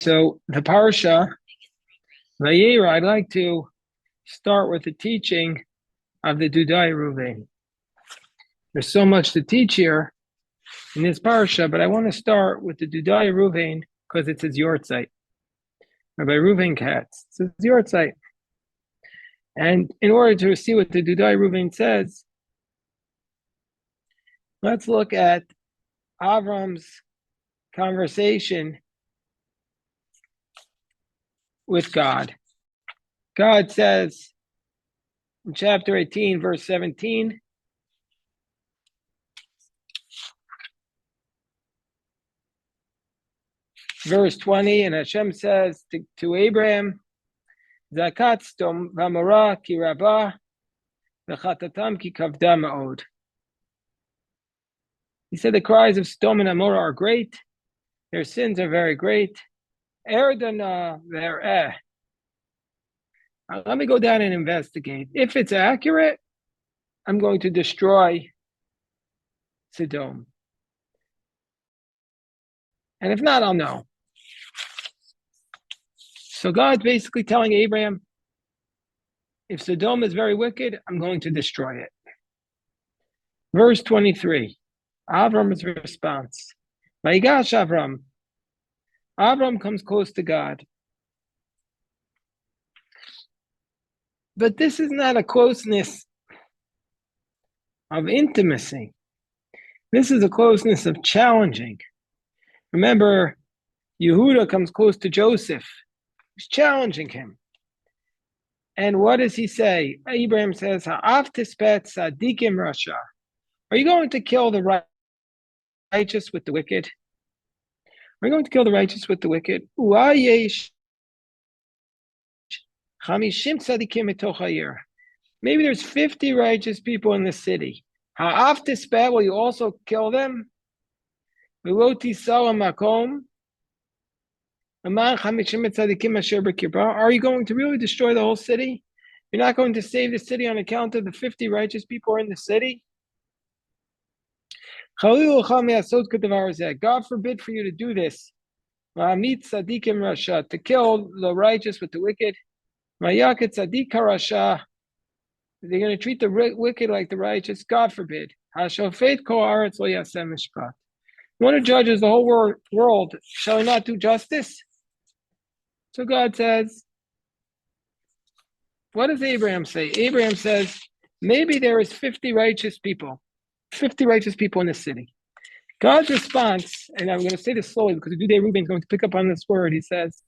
So the parsha, Vayera, I'd like to start with the teaching of the Dudaei Reuven. There's so much to teach here in this parsha, but I want to start with the Dudaei Reuven because it's his yortzeit. Rabbi Reuven Katz, it's his yortzeit. And in order to see what the Dudaei Reuven says, let's look at Avraham's conversation with God. God says in chapter 18, verse 17, verse 20, and Hashem says to Abraham, Zakat stom v'amora ki rabah v'chatatam ki kavda ma'od. He said the cries of Sodom and Amorah are great. Their sins are very great. Erdana ver'eh. Let me go down and investigate. If it's accurate, I'm going to destroy Sodom. And if not, I'll know. So God's basically telling Abraham, if Sodom is very wicked, I'm going to destroy it. Verse 23, Avram's response. Vayigash Avram. Avram comes close to God. But this is not a closeness of intimacy. This is a closeness of challenging. Remember, Yehuda comes close to Joseph. He's challenging him. And what does he say? Abraham says, Ha'af tispet tzadikim rasha. Are you going to kill the righteous with the wicked? Are you going to kill the righteous with the wicked? Maybe there's 50 righteous people in the city. Ha'af tispet, will you also kill them? Are you going to really destroy the whole city? You're not going to save the city on account of the 50 righteous people in the city? God forbid for you to do this. To kill the righteous with the wicked. They're going to treat the wicked like the righteous. God forbid. One who judges the whole world, shall he not do justice? So God says, what does Abraham say? Abraham says, maybe there is 50 righteous people in the city. God's response, and I'm going to say this slowly because the Dudaei Reuven is going to pick up on this word. He says,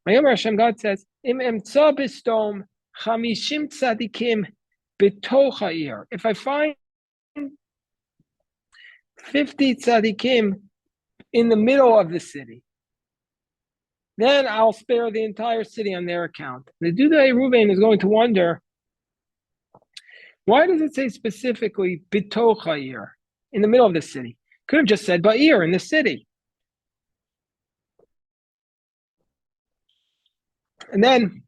Hashem, God says, Im emtza bistom chamishim tzadikim betoch ha'ir. If I find 50 tzadikim in the middle of the city, then I'll spare the entire city on their account. The Dudaei Reuven is going to wonder, why does it say specifically bitoch ha'ir, in the middle of the city? Could have just said ba'ir, in the city. And then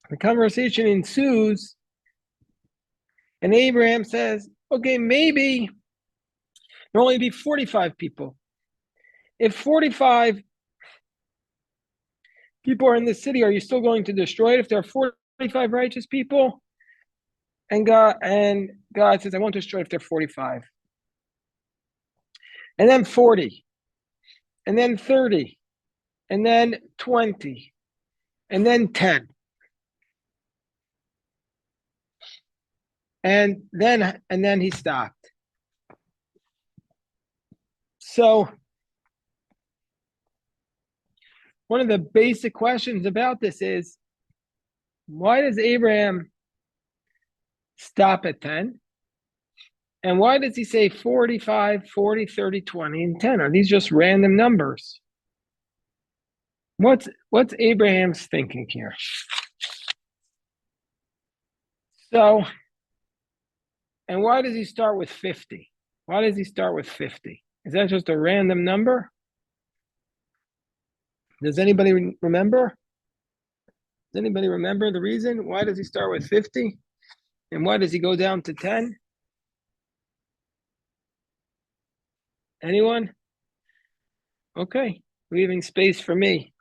the conversation ensues, and Abraham says, okay, maybe there'll only be 45 people. If 45 people are in the city, are you still going to destroy it if there are 45 righteous people? And God says, I won't destroy it if there are 45. And then 40. And then 30. And then 20. And then 10. And then he stopped. So one of the basic questions about this is, why does Abraham stop at 10? And why does he say 45, 40, 30, 20, and 10? Are these just random numbers? What's Abraham's thinking here? So, and why does he start with 50? Why does he start with 50? Is that just a random number? Does anybody remember? Does anybody remember the reason? Why does he start with 50? And why does he go down to 10? Anyone? Okay, leaving space for me.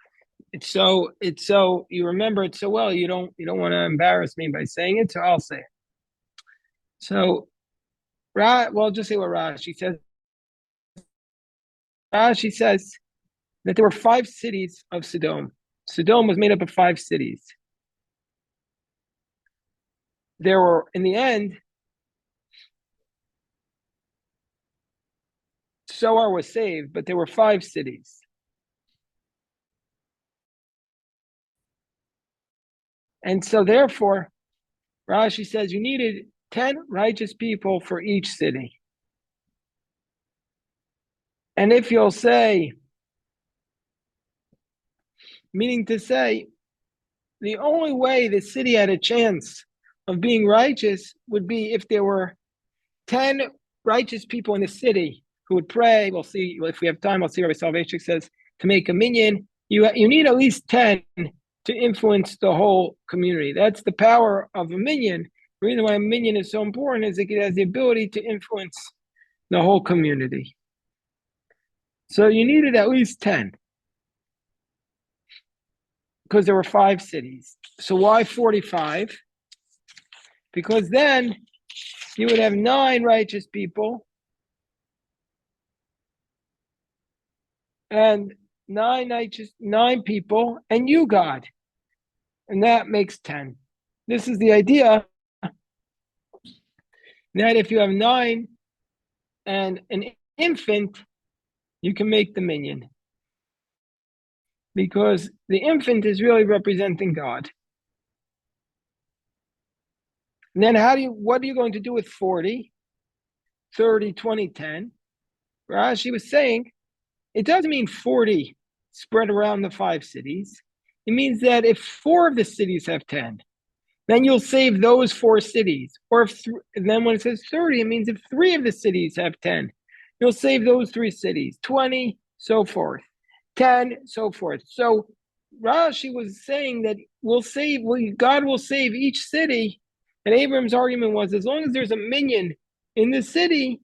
it's so you remember it so well. You don't want to embarrass me by saying it, so I'll say it. So, well, just say what Rashi says. Rashi says that there were 5 cities of Sodom. Sodom was made up of 5 cities. There were, in the end, Soar was saved, but there were 5 cities. And so therefore, Rashi says you needed 10 righteous people for each city. And if you'll say, meaning to say, the only way the city had a chance of being righteous would be if there were 10 righteous people in the city who would pray. We'll see, if we have time, I'll see what Rabbi Soloveitchik says, to make a minyan. You need at least 10 to influence the whole community. That's the power of a minyan. The reason why a minyan is so important is it has the ability to influence the whole community. So you needed at least 10 because there were 5 cities. So why 45? Because then you would have 9 righteous people and 9 people and you, God. And that makes 10. This is the idea that if you have 9 and an infant, you can make the minyan. Because the infant is really representing God. And then what are you going to do with 40, 30, 20, 10? Rashi was saying, it doesn't mean 40 spread around the 5 cities. It means that if 4 of the cities have 10, then you'll save those 4 cities. Or and then when it says 30, it means if 3 of the cities have 10, you'll save those 3 cities. 20, so forth. 10, so forth. So Rashi was saying that God will save each city. And Abraham's argument was, as long as there's a minyan in the city,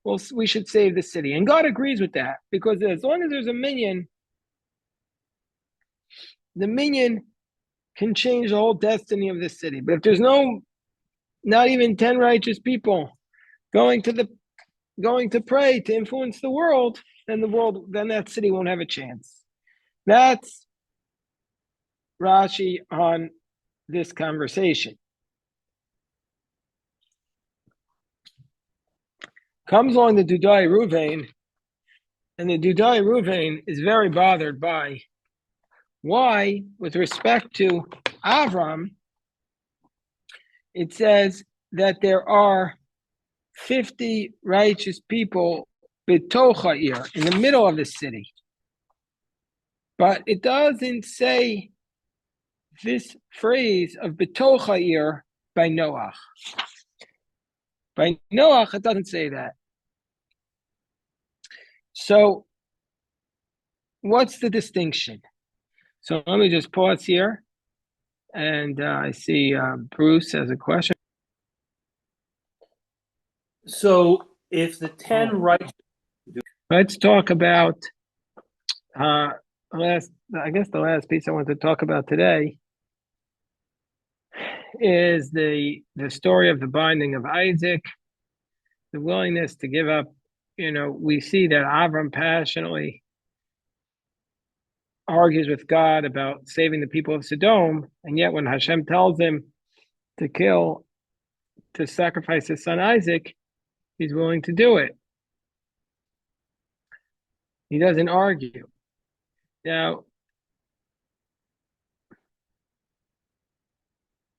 well, we should save the city. And God agrees with that, because as long as there's a minyan, the minyan can change the whole destiny of the city. But if there's not even 10 righteous people going to pray to influence the world, then that city won't have a chance. That's Rashi on this conversation. Comes along the Dudaei Reuven, and the Dudaei Reuven is very bothered by why, with respect to Avraham, it says that there are 50 righteous people betoch ha'ir, in the middle of the city. But it doesn't say this phrase of betoch ha'ir by Noach. By Noach, it doesn't say that. So, what's the distinction? So let me just pause here. And I see Bruce has a question. So if the 10 righteous... Let's talk about the last piece I want to talk about today is the story of the binding of Isaac, the willingness to give up. We see that Avraham passionately argues with God about saving the people of Sodom, and yet when Hashem tells him to sacrifice his son Isaac, he's willing to do it. He doesn't argue. Now,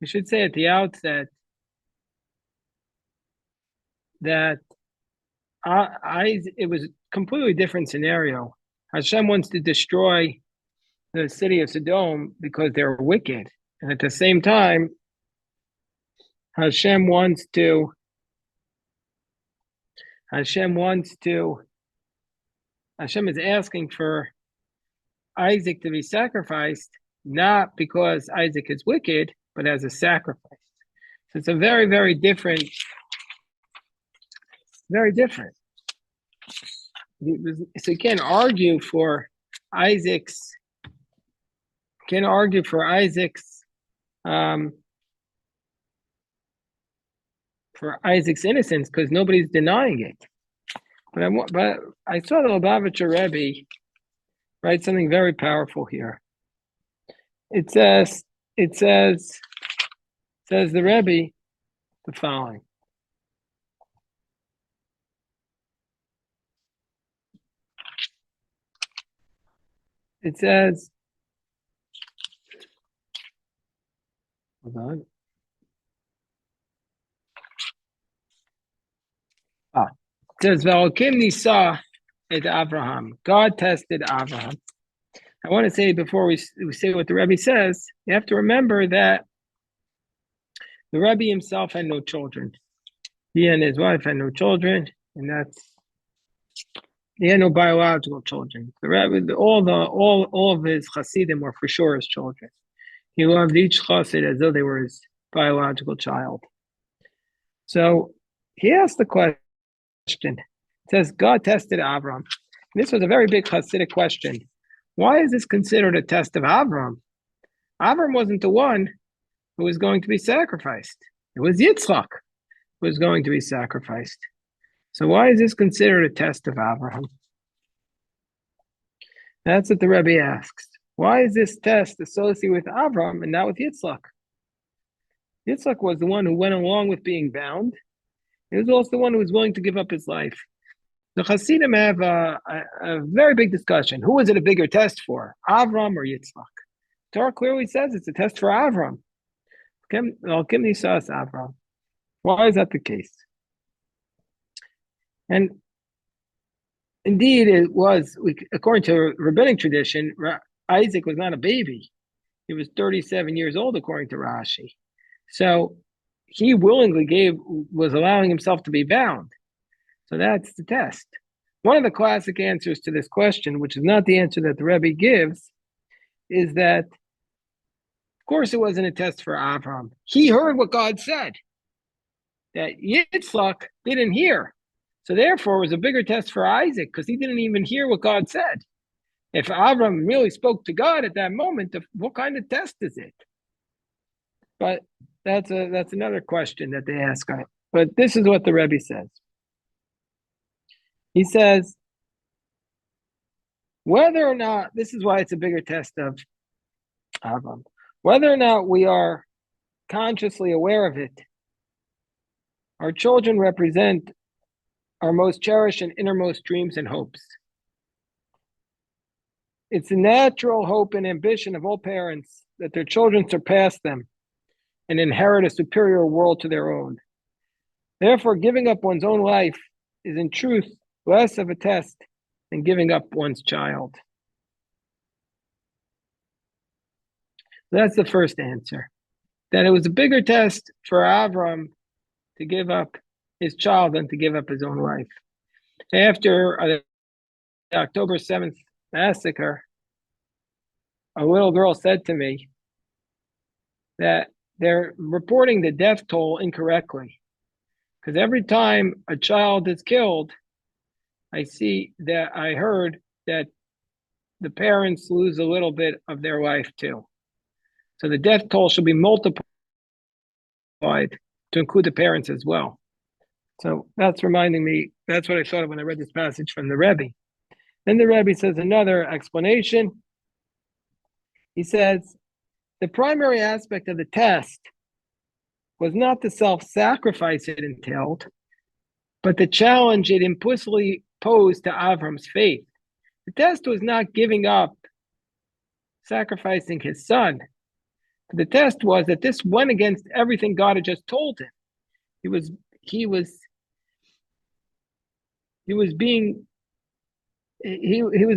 we should say at the outset that it was a completely different scenario. Hashem wants to destroy the city of Sodom because they're wicked. And at the same time, Hashem is asking for Isaac to be sacrificed, not because Isaac is wicked, but as a sacrifice. So it's a very, very different. Very different. So you can't argue for Isaac's can argue for Isaac's innocence because nobody's denying it. But I saw the Lubavitcher Rebbe write something very powerful here. It says the Rebbe the following. It says, hold on. It says, V'alokim nisa et Avraham. God tested Avraham. I want to say before we say what the Rebbe says, you have to remember that the Rebbe himself had no children. He and his wife had no children, and he had no biological children. The Rebbe, all of his Hasidim were for sure his children. He loved each Chassid as though they were his biological child. So he asked the question. It says God tested Avraham. This was a very big Hasidic question. Why is this considered a test of Avraham? Avraham wasn't the one who was going to be sacrificed. It was Yitzchak who was going to be sacrificed. So why is this considered a test of Avraham? That's what the Rebbe asks. Why is this test associated with Avraham and not with Yitzchak? Yitzchak was the one who went along with being bound. He was also the one who was willing to give up his life. The Hasidim have a very big discussion. Who is it a bigger test for, Avraham or Yitzchak? Torah clearly says it's a test for Avraham. Avraham. Why is that the case? And indeed, it was, according to rabbinic tradition, Isaac was not a baby. He was 37 years old, according to Rashi. So he willingly was allowing himself to be bound. So that's the test. One of the classic answers to this question, which is not the answer that the Rebbe gives, is that, of course, it wasn't a test for Avraham. He heard what God said, that Yitzchak didn't hear. So therefore, it was a bigger test for Isaac because he didn't even hear what God said. If Avraham really spoke to God at that moment, what kind of test is it? But that's another question that they ask. But this is what the Rebbe says. He says, whether or not, this is why it's a bigger test of Avraham, whether or not we are consciously aware of it, our children represent our most cherished and innermost dreams and hopes. It's a natural hope and ambition of all parents that their children surpass them and inherit a superior world to their own. Therefore, giving up one's own life is in truth less of a test than giving up one's child. That's the first answer. That it was a bigger test for Avraham to give up his child than to give up his own life. After the October 7th massacre, a little girl said to me that they're reporting the death toll incorrectly. Because every time a child is killed, I heard that the parents lose a little bit of their life too. So the death toll should be multiplied to include the parents as well. So that's reminding me, that's what I thought of when I read this passage from the Rebbe. Then the Rebbe says another explanation. He says, the primary aspect of the test was not the self-sacrifice it entailed, but the challenge it implicitly posed to Avram's faith. The test was not giving up, sacrificing his son. The test was that this went against everything God had just told him. He was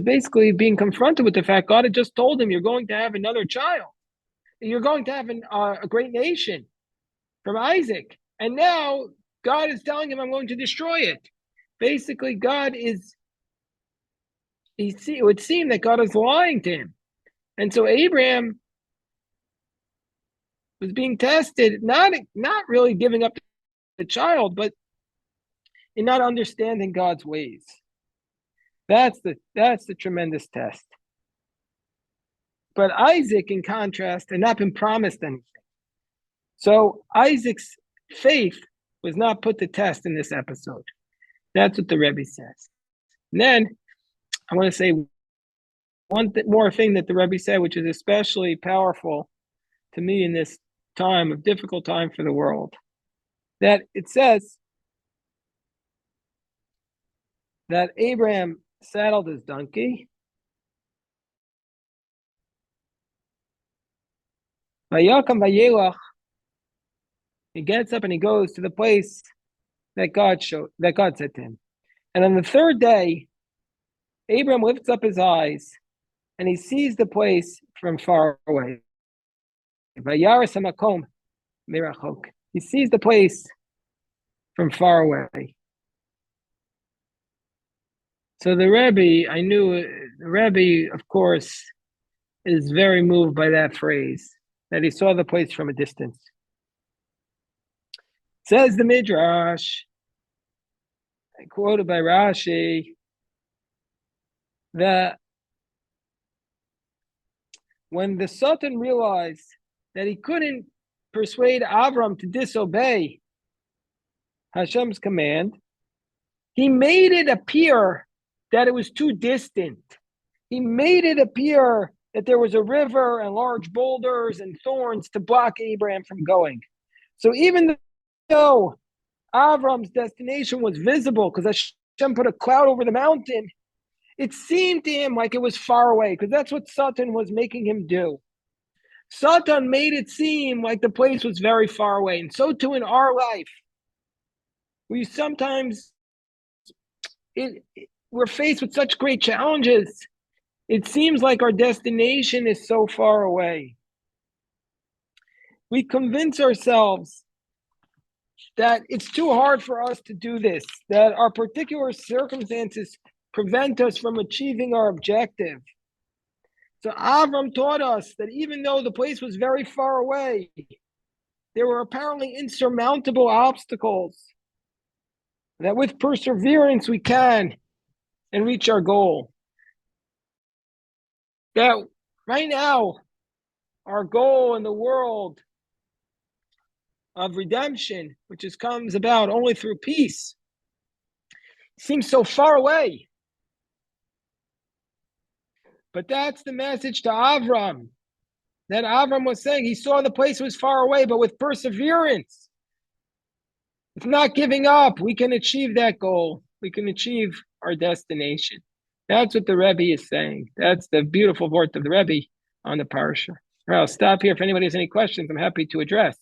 basically being confronted with the fact God had just told him, you're going to have another child. You're going to have a great nation from Isaac. And now God is telling him, I'm going to destroy it. Basically, it would seem that God is lying to him. And so Abraham was being tested, not really giving up the child, but in not understanding God's ways. That's the tremendous test. But Isaac, in contrast, had not been promised anything. So Isaac's faith was not put to test in this episode. That's what the Rebbe says. And then I want to say one more thing that the Rebbe said, which is especially powerful to me in this time of difficult time for the world. That it says that Abraham saddled his donkey. Vayakam vayelach. He gets up and he goes to the place that God said to him. And on the third day, Abraham lifts up his eyes and he sees the place from far away. Vayera samakom mirachok. He sees the place from far away. So the Rebbe, the Rebbe, of course, is very moved by that phrase, that he saw the place from a distance. Says the Midrash, quoted by Rashi, that when the Satan realized that he couldn't persuade Avraham to disobey Hashem's command, he made it appear that it was too distant. He made it appear that there was a river and large boulders and thorns to block Abraham from going. So even though Avram's destination was visible because Hashem put a cloud over the mountain, it seemed to him like it was far away because that's what Satan was making him do. Satan made it seem like the place was very far away. And so too in our life. We sometimes, we're faced with such great challenges. It seems like our destination is so far away. We convince ourselves that it's too hard for us to do this, that our particular circumstances prevent us from achieving our objective. So Avram taught us that even though the place was very far away, there were apparently insurmountable obstacles, that with perseverance we can and reach our goal. That right now, our goal in the world of redemption, which comes about only through peace, seems so far away. But that's the message to Avram, that Avram was saying he saw the place was far away, but with perseverance, with not giving up, we can achieve that goal. We can achieve our destination. That's what the Rebbe is saying. That's the beautiful word of the Rebbe on the parasha. I'll stop here. If anybody has any questions, I'm happy to address.